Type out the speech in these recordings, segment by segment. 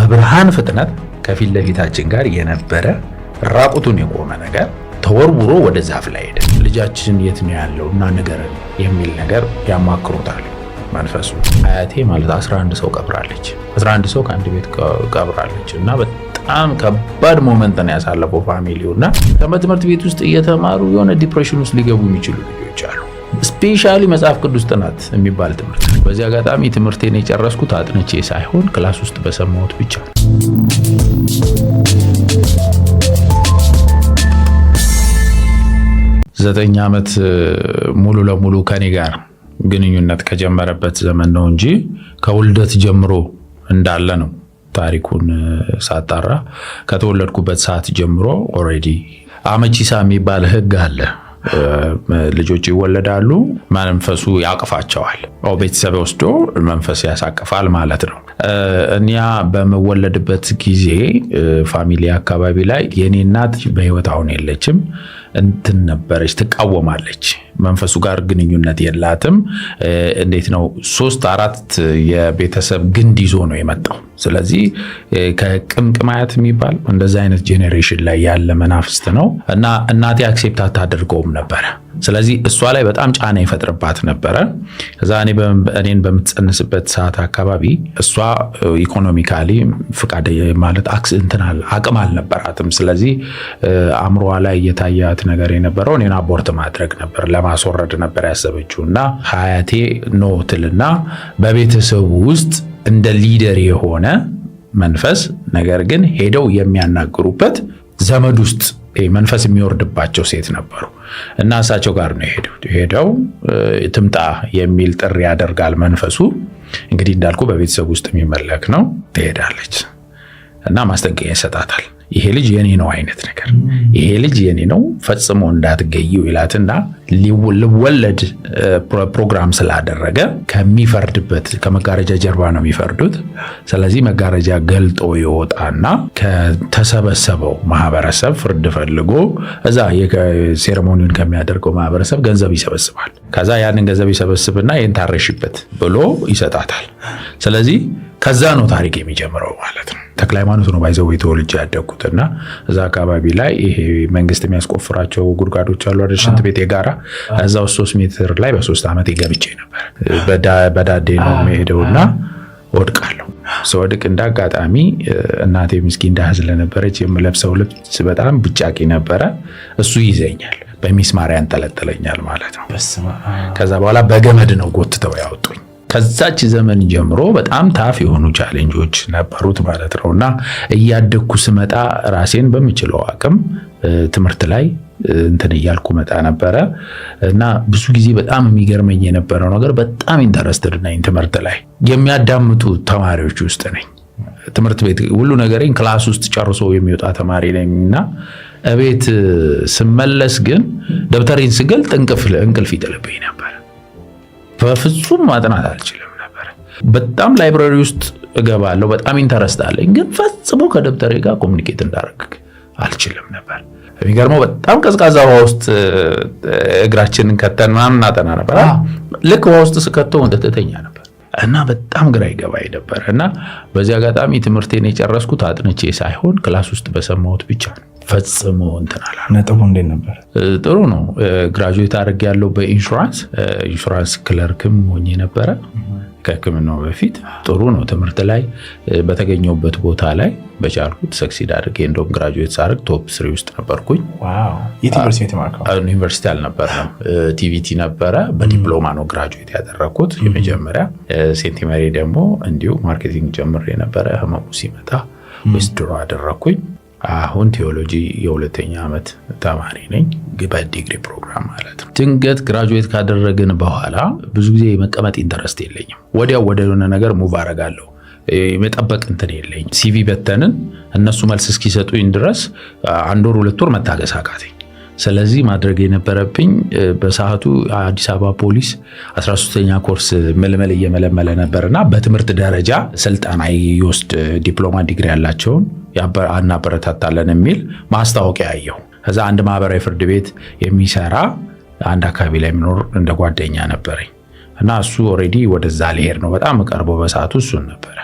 በብርሃን ፍጥነት ከፊት ለፊታችን ጋር የነበረ ራቁቱን የቆመ ነገር ተወርውሮ ወደ ዛፍ ላይ ሄደ። ልጃችን የት ነው ያለው እና ንገረን የሚል ነገር ያማክሩታል መንፈሱ። አያቴ ማለት 11 ሰው ቀብራለች። 11 ሰው ከአንድ ቤት ቀብራለች እና በጣም ከባድ ሞመንት ነው ያሳለፈው ፋሚሊውና ከትምህርት ቤት ውስጥ እየተማሩ የሆነ ዲፕሬሽን ውስጥ ሊገቡ የሚችሉ ልጆች አሉ። ስፔሻሊ መጽሐፍ ቅዱስ ጥናት የሚባል ትምህርት። በዚህ አጋጣሚ ትምህርቴን የጨረስኩት አጥንቼ ሳይሆን ክላስ ውስጥ በሰማሁት ብቻ ነው። 9 ዓመት ሙሉ ለሙሉ ከኔ ጋር ግንኙነት ከጀመረበት ዘመን ነው እንጂ ከውልደት ጀምሮ እንዳለ ነው ታሪኩን ሳጣራ። ከተወለድኩበት ሰዓት ጀምሮ ኦሬዲ አመቺሳ የሚባል ህግ አለ። ልጆች ይወለዳሉ፣ መንፈሱ ያቅፋቸዋል። ቤተሰብ ወስዶ መንፈስ ያሳቅፋል ማለት ነው። እኛ በመወለድበት ጊዜ ፋሚሊ አካባቢ ላይ የኔ እናት በህይወት አሁን የለችም። እንትን ነበረች፣ ትቃወማለች። መንፈሱ ጋር ግንኙነት የላትም። እንዴት ነው 3-4 የቤተሰብ ግንድ ይዞ ነው የመጣው። ስለዚህ ከቅምቅማያት የሚባል እንደዛ አይነት ጄኔሬሽን ላይ ያለ መናፍስት ነው እና እናቴ አክሴፕት አታደርገውም ነበረ። ስለዚህ እሷ ላይ በጣም ጫና ይፈጥርባት ነበረ። ከዛ እኔን በምትጸንስበት ሰዓት አካባቢ እሷ ኢኮኖሚካሊ ፍቃድ ማለት አቅም አልነበራትም። ስለዚህ አእምሮዋ ላይ የታያት ነገር የነበረው እኔን አቦርት ማድረግ ነበር፣ ለማስወረድ ነበር ያሰበችው እና ሀያቴ ኖ ትልና በቤተሰቡ ውስጥ እንደ ሊደር የሆነ መንፈስ ነገር ግን ሄደው የሚያናግሩበት ዘመድ ውስጥ መንፈስ የሚወርድባቸው ሴት ነበሩ እና እሳቸው ጋር ነው ሄደው ትምጣ የሚል ጥሪ ያደርጋል መንፈሱ። እንግዲህ እንዳልኩ በቤተሰብ ውስጥ የሚመለክ ነው። ትሄዳለች እና ማስጠንቀቂያ ይሰጣታል። ይሄ ልጅ የኔ ነው አይነት ነገር፣ ይሄ ልጅ የኔ ነው ፈጽሞ እንዳትገይው ይላትና ሊወለድ ፕሮግራም ስላደረገ ከሚፈርድበት ከመጋረጃ ጀርባ ነው የሚፈርዱት። ስለዚህ መጋረጃ ገልጦ ይወጣና ከተሰበሰበው ማህበረሰብ ፍርድ ፈልጎ እዛ የሴሬሞኒውን ከሚያደርገው ማህበረሰብ ገንዘብ ይሰበስባል። ከዛ ያንን ገንዘብ ይሰበስብና ይሄን ታረሽበት ብሎ ይሰጣታል። ስለዚህ ከዛ ነው ታሪክ የሚጀምረው ማለት ነው። ተክለ ሃይማኖት ነው ባይዘው ተወልጄ ያደግኩትና እዛ አካባቢ ላይ ይሄ መንግስት የሚያስቆፍራቸው ጉድጓዶች አሉ አይደል? ሽንት ቤት የጋራ እዛው 3 ሜትር ላይ በ3 ዓመት ገብቼ ነበር። በዳዴ ነው የምሄደውና ወድቃለሁ። ስወድቅ እንዳጋጣሚ እናቴ ምስኪን ደሃ ስለነበረች የምለብሰው ልብስ በጣም ብጫቂ ነበረ። እሱ ይዘኛል፣ በሚስማር ያንጠለጥለኛል ማለት ነው። ከዛ በኋላ በገመድ ነው ጎትተው ያወጡኝ። ከዛች ዘመን ጀምሮ በጣም ታፍ የሆኑ ቻሌንጆች ነበሩት ማለት ነውና እያደግኩ ስመጣ ራሴን በምችለው አቅም ትምህርት ላይ እንትን እያልኩ መጣ ነበረ እና ብዙ ጊዜ በጣም የሚገርመኝ የነበረው ነገር በጣም ኢንተረስትድ ነኝ ትምህርት ላይ። የሚያዳምጡ ተማሪዎች ውስጥ ነኝ። ትምህርት ቤት ሁሉ ነገሬን ክላስ ውስጥ ጨርሶ የሚወጣ ተማሪ ነኝና እቤት ስመለስ ግን ደብተሬን ስገልጥ እንቅልፍ ይጥልብኝ ነበር። በፍጹም ማጥናት አልችልም ነበር። በጣም ላይብራሪ ውስጥ እገባለሁ፣ በጣም ኢንተረስት አለኝ፣ ግን ፈጽሞ ከደብተሬ ጋር ኮሙኒኬት እንዳደርግ አልችልም ነበር። የሚገርመው በጣም ቀዝቃዛ ውሃ ውስጥ እግራችንን ከተን ምናምን እናጠና ነበር። ልክ ውሃ ውስጥ ስከተው እንደተተኛ ነበር እና በጣም ግራ ይገባኝ ነበር እና በዚህ አጋጣሚ ትምህርቴን የጨረስኩት አጥንቼ ሳይሆን ክላስ ውስጥ በሰማሁት ብቻ ነው። ፈጽሞ እንትን አላለም። ነጥቡ እንዴት ነበር? ጥሩ ነው። ግራጁዌት አድርጌያለሁ በኢንሹራንስ ክለርክም ሆኜ ነበረ ከሕክምናው በፊት። ጥሩ ነው። ትምህርት ላይ በተገኘሁበት ቦታ ላይ በቻልኩት ሰክሲድ አድርጌ እንደውም ግራጁዌት ሳደርግ ቶፕ 3 ውስጥ ነበርኩኝ። ዋው! ዩኒቨርሲቲ ተማርከው? ዩኒቨርሲቲ አልነበረም፣ ቲቪቲ ነበረ። በዲፕሎማ ነው ግራጁዌት ያደረኩት የመጀመሪያ። ሴንት ሜሪ ደግሞ እንዲሁ ማርኬቲንግ ጀምሬ ነበረ። ህመሙ ሲመጣ ዊዝድሮ አደረኩኝ። አሁን ቲዮሎጂ የ2ኛ ዓመት ተማሪ ነኝ፣ በዲግሪ ፕሮግራም ማለት ነው። ድንገት ግራጁዌት ካደረግን በኋላ ብዙ ጊዜ መቀመጥ ኢንተረስት የለኝም። ወዲያው ወደ ሆነ ነገር ሙቭ አደርጋለሁ። የመጠበቅ እንትን የለኝም። ሲቪ በተንን እነሱ መልስ እስኪሰጡኝ ድረስ 1 ወር 2 ወር መታገስ አቃተኝ። ስለዚህ ማድረግ የነበረብኝ በሰዓቱ አዲስ አበባ ፖሊስ 13ኛ ኮርስ መልመል እየመለመለ ነበርና በትምህርት ደረጃ ስልጠና ይወስድ ዲፕሎማ ዲግሪ ያላቸውን እናበረታታለን የሚል ማስታወቂያ አየሁ። ከዛ አንድ ማህበራዊ ፍርድ ቤት የሚሰራ አንድ አካባቢ ላይ የሚኖር እንደ ጓደኛ ነበረኝ እና እሱ ኦሬዲ ወደዛ ሊሄድ ነው። በጣም ቀርቦ በሰዓቱ እሱን ነበረ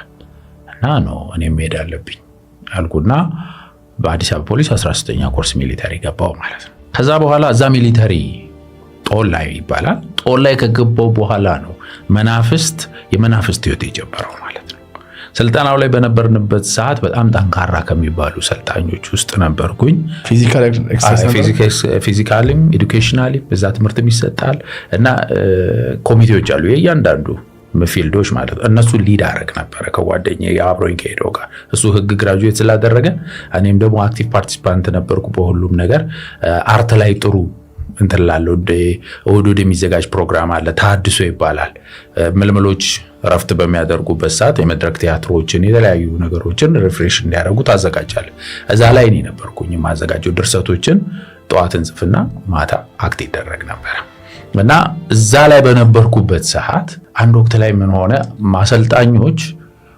እና እና ነው እኔም መሄድ አለብኝ አልኩና በአዲስ አበባ ፖሊስ 16ኛ ኮርስ ሚሊተሪ ገባው ማለት ነው። ከዛ በኋላ እዛ ሚሊተሪ ጦል ላይ ይባላል። ጦል ላይ ከገባው በኋላ ነው የመናፍስት ህይወት የጀመረው ማለት ነው። ስልጠናው ላይ በነበርንበት ሰዓት በጣም ጠንካራ ከሚባሉ ሰልጣኞች ውስጥ ነበርኩኝ። ፊዚካሊም ኤዱኬሽናሊም በዛ ትምህርትም ይሰጣል እና ኮሚቴዎች አሉ የእያንዳንዱ ፊልዶች ማለት ነው። እነሱ ሊድ አደረግ ነበረ ከጓደኛዬ አብሮኝ ከሄደው ጋር። እሱ ህግ ግራጁዌት ስላደረገ እኔም ደግሞ አክቲቭ ፓርቲሲፓንት ነበርኩ በሁሉም ነገር። አርት ላይ ጥሩ እንትን ላለው እሑድ የሚዘጋጅ ፕሮግራም አለ፣ ታድሶ ይባላል። ምልምሎች ረፍት በሚያደርጉበት ሰዓት የመድረክ ቲያትሮችን የተለያዩ ነገሮችን ሪፍሬሽ እንዲያደርጉ ታዘጋጃለህ። እዛ ላይ እኔ ነበርኩኝ የማዘጋጀው ድርሰቶችን። ጠዋት እንጽፍና ማታ አክት ይደረግ ነበረ እና እዛ ላይ በነበርኩበት ሰዓት አንድ ወቅት ላይ ምን ሆነ፣ ማሰልጣኞች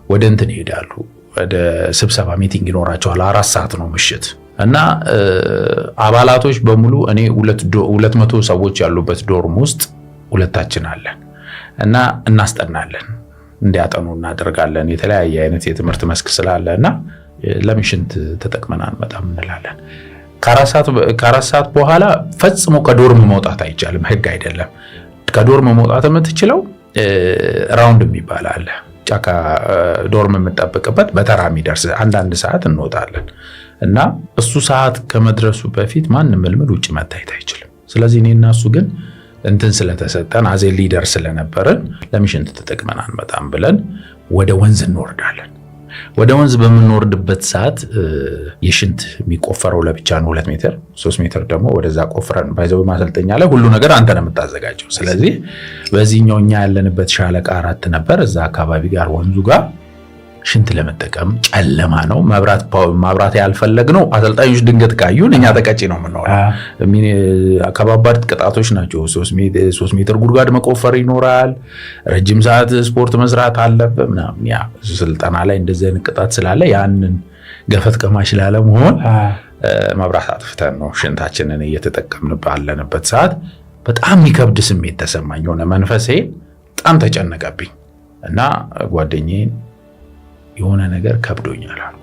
ወደ እንትን ይሄዳሉ፣ ወደ ስብሰባ ሚቲንግ ይኖራቸዋል። 4 ሰዓት ነው ምሽት እና አባላቶች በሙሉ እኔ 200 ሰዎች ያሉበት ዶርም ውስጥ ሁለታችን አለን እና እናስጠናለን፣ እንዲያጠኑ እናደርጋለን። የተለያየ አይነት የትምህርት መስክ ስላለ እና ለምን ሽንት ተጠቅመናል በጣም እንላለን። ከአራት ሰዓት በኋላ ፈጽሞ ከዶርም መውጣት አይቻልም፣ ህግ አይደለም። ከዶርም መውጣት የምትችለው ራውንድ የሚባል አለ፣ ጫካ ዶርም የምጠብቅበት በተራ የሚደርስ አንዳንድ ሰዓት እንወጣለን እና እሱ ሰዓት ከመድረሱ በፊት ማንም ምልምል ውጭ መታየት አይችልም። ስለዚህ እኔና እሱ ግን እንትን ስለተሰጠን አዜ ሊደር ስለነበርን ለምን ሽንት ተጠቅመናል በጣም ብለን ወደ ወንዝ እንወርዳለን። ወደ ወንዝ በምንወርድበት ሰዓት የሽንት የሚቆፈረው ለብቻ ነው 2 ሜትር 3 ሜትር ደግሞ ወደዛ ቆፍረን ባይዘው ማሰልጠኛ ላይ ሁሉ ነገር አንተ ነው የምታዘጋጀው። ስለዚህ በዚህኛው እኛ ያለንበት ሻለቃ 4 ነበር። እዛ አካባቢ ጋር ወንዙ ጋር ሽንት ለመጠቀም ጨለማ ነው፣ ማብራት ያልፈለግነው አሰልጣኞች ድንገት ካዩን እኛ ተቀጪ ነው የምንሆነው። ከባባድ ቅጣቶች ናቸው። 3 ሜትር ጉድጓድ መቆፈር ይኖራል፣ ረጅም ሰዓት ስፖርት መስራት አለበት ምናምን። ያ ስልጠና ላይ እንደዚህ አይነት ቅጣት ስላለ ያንን ገፈት ቀማሽ ላለመሆን መብራት አጥፍተን ነው ሽንታችንን እየተጠቀምን ባለንበት ሰዓት በጣም የሚከብድ ስሜት ተሰማኝ። ሆነ መንፈሴ በጣም ተጨነቀብኝ እና ጓደኛዬን የሆነ ነገር ከብዶኛል አሉ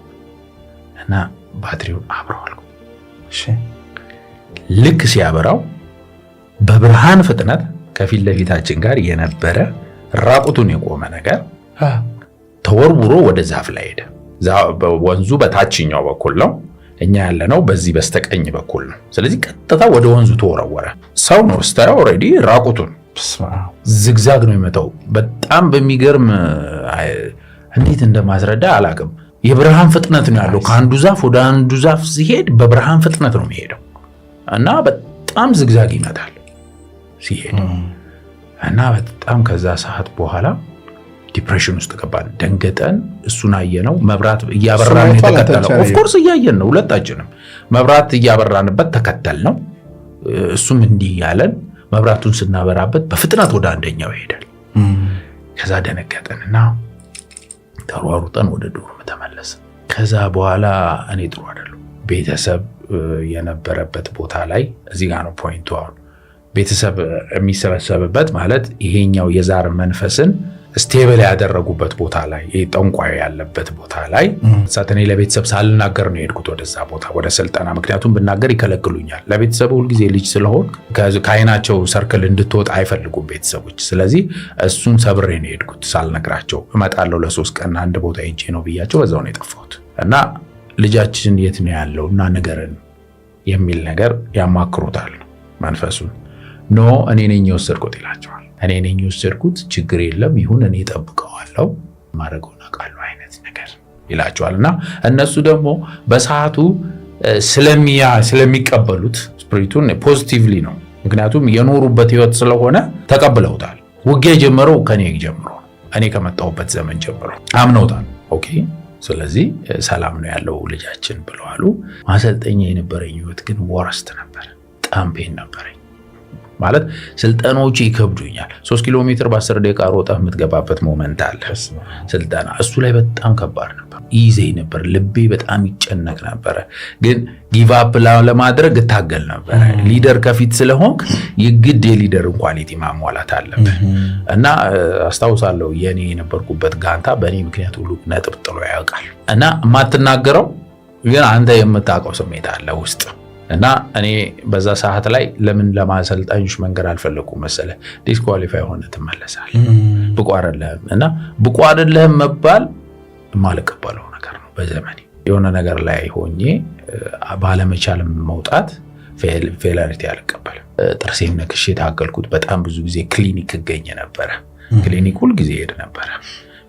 እና ባትሪውን አብረው አልኩ። ልክ ሲያበራው በብርሃን ፍጥነት ከፊት ለፊታችን ጋር የነበረ ራቁቱን የቆመ ነገር ተወርውሮ ወደ ዛፍ ላይ ሄደ። ወንዙ በታችኛው በኩል ነው፣ እኛ ያለነው በዚህ በስተቀኝ በኩል ነው። ስለዚህ ቀጥታ ወደ ወንዙ ተወረወረ። ሰው ነው ስታየው ኦልሬዲ ራቁቱን ዝግዛግ ነው የመታው። በጣም በሚገርም እንዴት እንደማስረዳ አላቅም። የብርሃን ፍጥነት ነው ያለው። ከአንዱ ዛፍ ወደ አንዱ ዛፍ ሲሄድ በብርሃን ፍጥነት ነው የሚሄደው እና በጣም ዝግዛግ ይመታል ሲሄድ እና በጣም ከዛ ሰዓት በኋላ ዲፕሬሽን ውስጥ ገባን። ደንገጠን። እሱን አየነው። መብራት እያበራን ተከተለው። ኦፍ ኮርስ እያየን ነው ሁለታችንም። መብራት እያበራንበት ተከተል ነው። እሱም እንዲህ ያለን መብራቱን ስናበራበት በፍጥነት ወደ አንደኛው ይሄዳል። ከዛ ደነገጠንና ተሯሩጠን ወደ ዶርም ተመለስን። ከዛ በኋላ እኔ ጥሩ አይደለም። ቤተሰብ የነበረበት ቦታ ላይ እዚህ ጋር ነው ፖይንቱ። አሁን ቤተሰብ የሚሰበሰብበት ማለት ይሄኛው የዛር መንፈስን ስቴብል ያደረጉበት ቦታ ላይ ጠንቋይ ያለበት ቦታ ላይ እኔ ለቤተሰብ ሳልናገር ነው የሄድኩት ወደዛ ቦታ ወደ ስልጠና። ምክንያቱም ብናገር ይከለክሉኛል። ለቤተሰብ ሁልጊዜ ልጅ ስለሆን ከአይናቸው ሰርክል እንድትወጣ አይፈልጉም ቤተሰቦች። ስለዚህ እሱን ሰብሬ ነው የሄድኩት ሳልነግራቸው። እመጣለሁ ለ3 ቀን አንድ ቦታ ሄጄ ነው ብያቸው በዛው ነው የጠፋሁት። እና ልጃችን የት ነው ያለው እና ነገርን የሚል ነገር ያማክሩታል መንፈሱን። ኖ እኔ ነኝ የወሰድኩት ይላቸዋል። እኔ ነኝ የወሰድኩት፣ ችግር የለም ይሁን፣ እኔ እጠብቀዋለሁ፣ ማድረገውን አውቃለሁ አይነት ነገር ይላቸዋል። እና እነሱ ደግሞ በሰዓቱ ስለሚቀበሉት ስፒሪቱን ፖዚቲቭሊ ነው። ምክንያቱም የኖሩበት ህይወት ስለሆነ ተቀብለውታል። ውጊያ የጀመረው ከኔ ጀምሮ፣ እኔ ከመጣሁበት ዘመን ጀምሮ አምነውታል። ኦኬ ስለዚህ ሰላም ነው ያለው ልጃችን ብለዋሉ። ማሰልጠኛ የነበረኝ ህይወት ግን ወረስት ነበር። በጣም ፔን ነበረኝ። ማለት ስልጠናዎቹ ይከብዱኛል። 3 ኪሎ ሜትር በ10 ደቂቃ ሮጠህ የምትገባበት ሞመንት አለ ስልጠና። እሱ ላይ በጣም ከባድ ነበር፣ ይዘኝ ነበር፣ ልቤ በጣም ይጨነቅ ነበረ። ግን ጊቭ አፕ ለማድረግ እታገል ነበረ። ሊደር ከፊት ስለሆንክ የግድ የሊደርን ኳሊቲ ማሟላት አለብህ እና አስታውሳለሁ የኔ የነበርኩበት ጋንታ በእኔ ምክንያት ሁሉ ነጥብ ጥሎ ያውቃል እና የማትናገረው ግን አንተ የምታውቀው ስሜት አለ ውስጥ እና እኔ በዛ ሰዓት ላይ ለምን ለማሰልጣኞች መንገር አልፈለኩም መሰለ፣ ዲስኳሊፋይ ሆነ ትመለሳለህ፣ ብቁ አይደለህም። እና ብቁ አይደለህም መባል የማልቀበለው ነገር ነው። በዘመኔ የሆነ ነገር ላይ ሆኜ ባለመቻልም መውጣት ፌላሪቲ አልቀበልም። ጥርሴን ነክሼ ታገልኩት። በጣም ብዙ ጊዜ ክሊኒክ እገኝ ነበረ። ክሊኒክ ሁል ጊዜ ሄድ ነበረ፣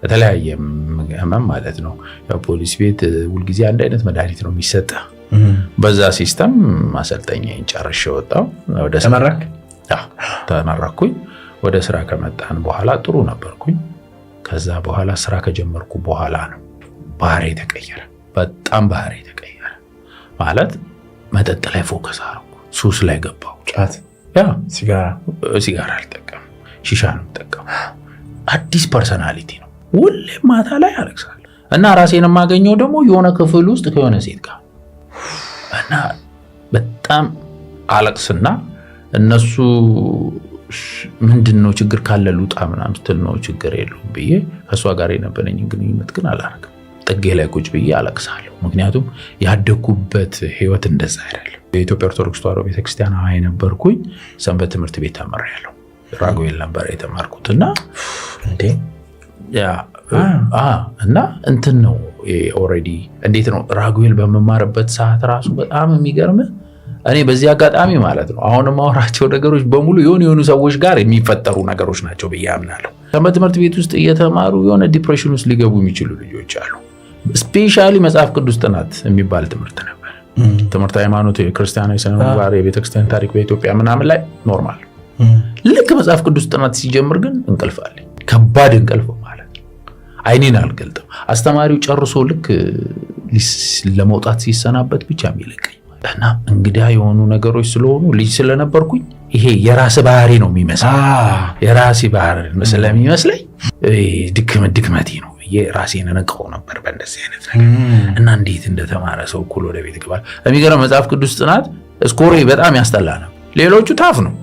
በተለያየ ህመም ማለት ነው። ፖሊስ ቤት ሁል ጊዜ አንድ አይነት መድኃኒት ነው የሚሰጥ። በዛ ሲስተም ማሰልጠኛዬን ጨርሼ ወጣሁ። ወደ ተመረኩኝ። ወደ ስራ ከመጣን በኋላ ጥሩ ነበርኩኝ። ከዛ በኋላ ስራ ከጀመርኩ በኋላ ነው ባህሪ ተቀየረ። በጣም ባህሪ ተቀየረ ማለት መጠጥ ላይ ፎከስ አደረኩ። ሱስ ላይ ገባሁ። ጫት፣ ሲጋራ አልጠቀምም፣ ሺሻ ነው የምጠቀመው። አዲስ ፐርሰናሊቲ ነው። ሁሌ ማታ ላይ አለቅሳለሁ እና ራሴን የማገኘው ደግሞ የሆነ ክፍል ውስጥ ከሆነ ሴት ጋር እና በጣም አለቅስና እነሱ ምንድነው ችግር ካለ ልውጣ ምናምን ስትል ነው ችግር የለውም ብዬ ከእሷ ጋር የነበረኝ ግንኙነት ግን አላረግም። ጥጌ ላይ ቁጭ ብዬ አለቅሳለሁ። ምክንያቱም ያደኩበት ህይወት እንደዛ አይደለም። የኢትዮጵያ ኦርቶዶክስ ተዋሕዶ ቤተክርስቲያን ነበርኩኝ። ሰንበት ትምህርት ቤት ተምሬያለሁ። ራጉኤል ነበር የተማርኩትና እና እንትን ነው ኦሬዲ እንዴት ነው ራጉኤል በመማርበት ሰዓት ራሱ በጣም የሚገርም እኔ በዚህ አጋጣሚ ማለት ነው አሁን ማወራቸው ነገሮች በሙሉ የሆኑ ሰዎች ጋር የሚፈጠሩ ነገሮች ናቸው ብዬ አምናለሁ። ትምህርት ቤት ውስጥ እየተማሩ የሆነ ዲፕሬሽን ውስጥ ሊገቡ የሚችሉ ልጆች አሉ። ስፔሻሊ መጽሐፍ ቅዱስ ጥናት የሚባል ትምህርት ነበር። ትምህርት ሃይማኖት፣ የክርስቲያናዊ ስነ ምግባር፣ የቤተክርስቲያን ታሪክ በኢትዮጵያ ምናምን ላይ ኖርማል። ልክ መጽሐፍ ቅዱስ ጥናት ሲጀምር ግን እንቅልፍ አለኝ። ከባድ እንቅልፍ ማለት አይኔን አልገልጥም። አስተማሪው ጨርሶ ልክ ለመውጣት ሲሰናበት ብቻ የሚለቀኝ እና እንግዳ የሆኑ ነገሮች ስለሆኑ ልጅ ስለነበርኩኝ ይሄ የራስ ባህሪ ነው የሚመስለው። የራሴ ባህሪ ስለሚመስለኝ ድክመቴ ነው ራሴን ነቀው ነበር በእንደዚህ አይነት ነገር እና እንዴት እንደተማረ ሰው እኩል ወደ ቤት ገባል። የሚገርም መጽሐፍ ቅዱስ ጥናት ስኮሬ በጣም ያስጠላ ነበር። ሌሎቹ ታፍ ነው፣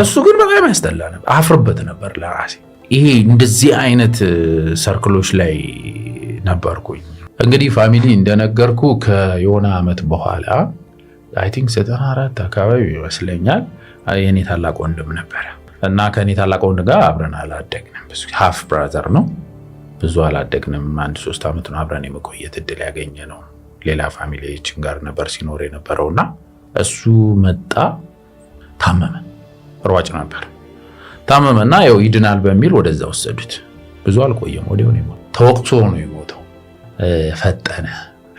እሱ ግን በጣም ያስጠላ ነበር። አፍርበት ነበር ለራሴ። ይሄ እንደዚህ አይነት ሰርክሎች ላይ ነበርኩኝ። እንግዲህ ፋሚሊ እንደነገርኩ ከዮና ዓመት በኋላ አይ ቲንክ 94 አካባቢ ይመስለኛል የኔ ታላቅ ወንድም ነበረ እና ከኔ ታላቅ ወንድም ጋር አብረን አላደግንም። ሃፍ ብራዘር ነው። ብዙ አላደግንም። 1-3 ዓመት ነው አብረን የመቆየት እድል ያገኘ ነው። ሌላ ፋሚሊያችን ጋር ነበር ሲኖር የነበረውና እሱ መጣ፣ ታመመ። ሯጭ ነበር። ታመመና ያው ይድናል በሚል ወደዛ ወሰዱት። ብዙ አልቆየም፣ ወዲያው ነው የሞተው። ተወቅቶ ነው የሞተው። ፈጠነ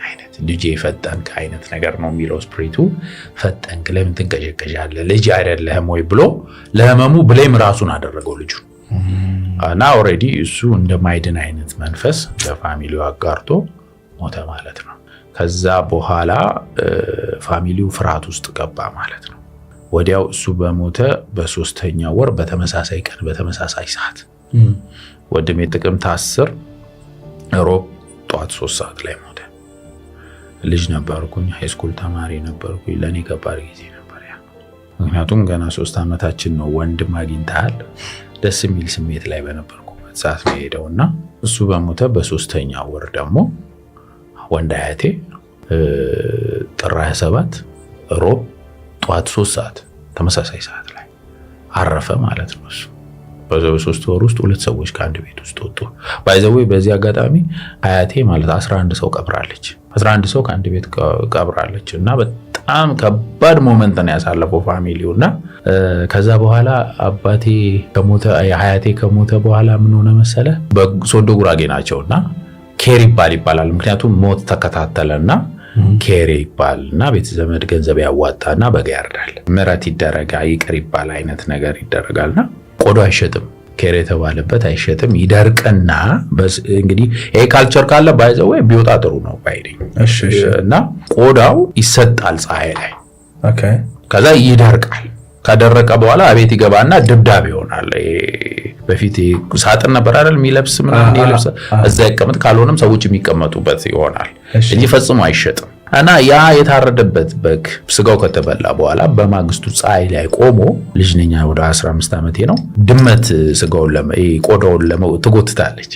አይነት ልጄ ፈጠንክ አይነት ነገር ነው የሚለው ስፕሪቱ። ፈጠንክ ለምን ትንቀዠቀዣለህ ልጅ አይደለህም ወይ ብሎ ለህመሙ ብሌም ራሱን አደረገው ልጁ እና ኦሬዲ እሱ እንደማይድን አይነት መንፈስ ለፋሚሊው አጋርቶ ሞተ ማለት ነው። ከዛ በኋላ ፋሚሊው ፍርሃት ውስጥ ገባ ማለት ነው። ወዲያው እሱ በሞተ በ3ኛው ወር በተመሳሳይ ቀን በተመሳሳይ ሰዓት ወንድሜ ጥቅምት 10 ሮብ ጧት 3 ሰዓት ላይ ሞተ። ልጅ ነበርኩኝ፣ ሃይስኩል ተማሪ ነበርኩኝ። ለኔ ከባድ ጊዜ ነበር ያ። ምክንያቱም ገና 3 ዓመታችን ነው። ወንድም አግኝተሃል ደስ የሚል ስሜት ላይ በነበርኩበት ሰዓት ነው ሄደውና እሱ በሞተ በ3ኛው ወር ደግሞ ወንድ አያቴ ጥር 27 ሮብ ጧት 3 ሰዓት ተመሳሳይ ሰዓት ላይ አረፈ ማለት ነው። እሱ በ3 ወር ውስጥ 2 ሰዎች ከአንድ ቤት ውስጥ ወጡ። ባይዘዌ በዚህ አጋጣሚ አያቴ ማለት 11 ሰው ቀብራለች። 11 ሰው ከአንድ ቤት ቀብራለች እና በጣም ከባድ ሞመንት ነው ያሳለፈው ፋሚሊውና ከዛ በኋላ አባቴ ከሞተ አያቴ ከሞተ በኋላ ምን ሆነ መሰለ፣ በሶዶ ጉራጌ ናቸውና ኬር ይባላል። ምክንያቱም ሞት ተከታተለና ኬር ይባልና ቤተ ዘመድ ገንዘብ ያዋጣና በጋ ያርዳል፣ ምሕረት ይደረጋ ይቅር ይባል አይነት ነገር ይደረጋልና ቆዶ አይሸጥም። ኬር የተባለበት አይሸጥም፣ ይደርቅና እንግዲህ ይሄ ካልቸር ካለ ባይዘው ቢወጣ ጥሩ ነው ባይደኝ። እና ቆዳው ይሰጣል ፀሐይ ላይ። ኦኬ። ከዛ ይደርቃል። ካደረቀ በኋላ አቤት ይገባና ድብዳቤ ይሆናል። በፊት ሳጥን ነበር አይደል የሚለብስ ምናምን ይለብስ እዛ ይቀመጥ፣ ካልሆነም ሰዎች የሚቀመጡበት ይሆናል እንጂ ፈጽሞ አይሸጥም። እና ያ የታረደበት በግ ስጋው ከተበላ በኋላ በማግስቱ ፀሐይ ላይ ቆሞ ልጅ ነኝ ወደ 15 ዓመቴ ነው። ድመት ስጋውን ቆዳውን ትጎትታለች።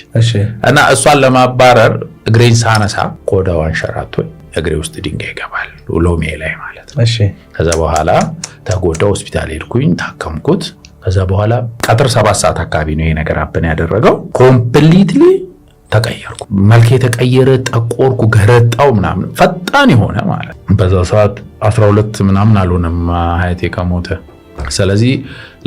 እና እሷን ለማባረር እግሬን ሳነሳ ቆዳው አንሸራቶኝ እግሬ ውስጥ ድንጋይ ይገባል፣ ሎሜ ላይ ማለት ነው። ከዛ በኋላ ተጎዳ፣ ሆስፒታል ሄድኩኝ፣ ታከምኩት። ከዛ በኋላ ቀጥር 7 ሰዓት አካባቢ ነው ይሄ ነገር አብን ያደረገው። ኮምፕሊትሊ ተቀየርኩ፣ መልኬ ተቀየረ፣ ጠቆርኩ፣ ገረጣው ምናምን ፈጣን የሆነ ማለት በዛ ሰዓት 12 ምናምን አልሆነም ሀያቴ ከሞተ። ስለዚህ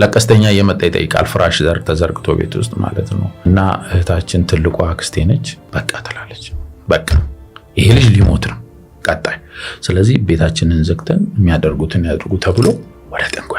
ለቀስተኛ እየመጣ ይጠይቃል፣ ፍራሽ ተዘርግቶ ቤት ውስጥ ማለት ነው። እና እህታችን ትልቋ አክስቴ ነች። በቃ ትላለች፣ በቃ ይሄ ልጅ ሊሞት ነው ቀጣይ። ስለዚህ ቤታችንን ዘግተን የሚያደርጉትን ያድርጉ ተብሎ ወደ ጠንቋይ